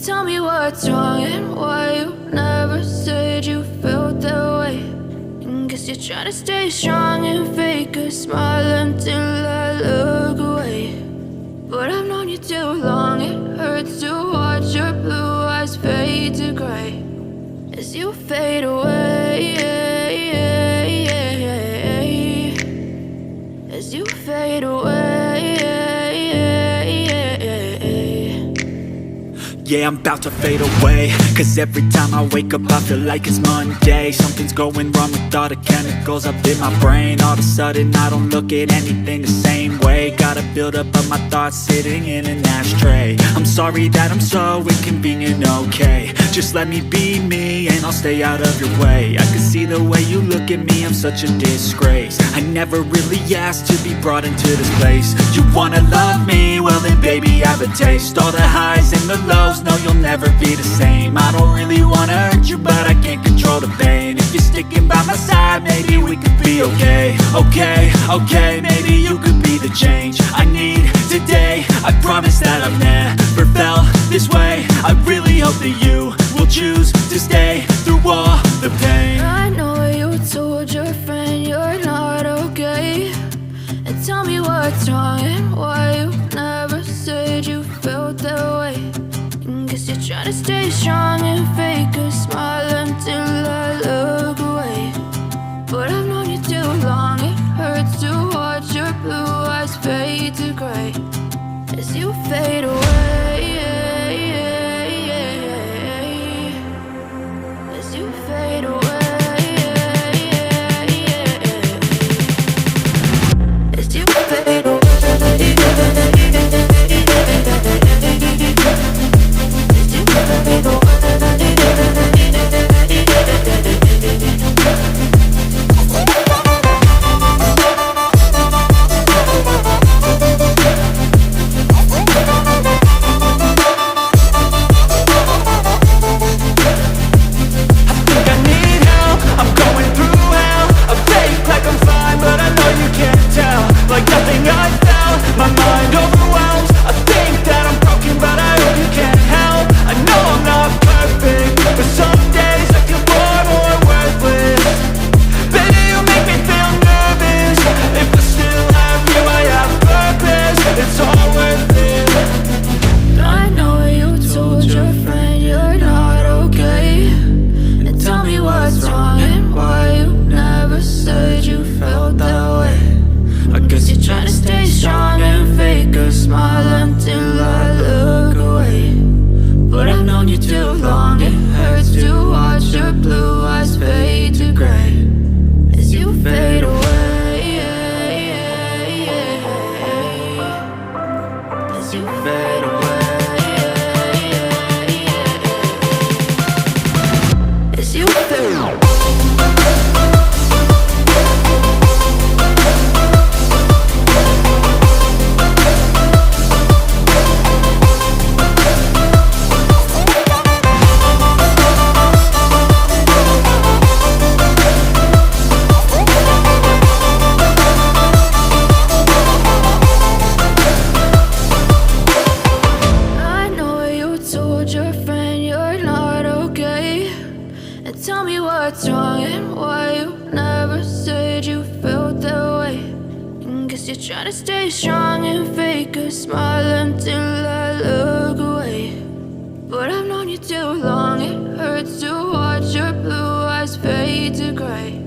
Tell me what's wrong and why you never said you felt that way. And guess you're trying to stay strong and fake a smile until I look away. But I've known you too long, it hurts to watch your blue eyes fade to gray as you fade away. As you fade away. Yeah, I'm about to fade away, cause every time I wake up I feel like it's Monday. Something's going wrong with all the chemicals up in my brain. All of a sudden I don't look at anything the same way. Got a buildup of my thoughts sitting in an ashtray. I'm sorry that I'm so inconvenient, okay. Just let me be me and I'll stay out of your way. I can see the way you look at me, I'm such a disgrace. I never really asked to be brought into this place. You wanna love me? Well then baby have a taste. All the highs and the lows, no, you'll never be the same. I don't really wanna hurt you, but I can't control the pain. If you're sticking by my side, maybe we could be okay. Okay, maybe you could be the change I need today. I promise that I've never felt this way. I really hope that you will choose to stay through all the pain. I know you told your friend you're not okay. And tell me what's wrong and why you never said you felt that way. Guess you're trying to stay strong and fake a smile until I look away. But I've known you too long, it hurts to watch your blue eyes fade to gray as you fade away. As you fade away. As you fade away. But I've known you too long, it hurts to watch your blue eyes fade to gray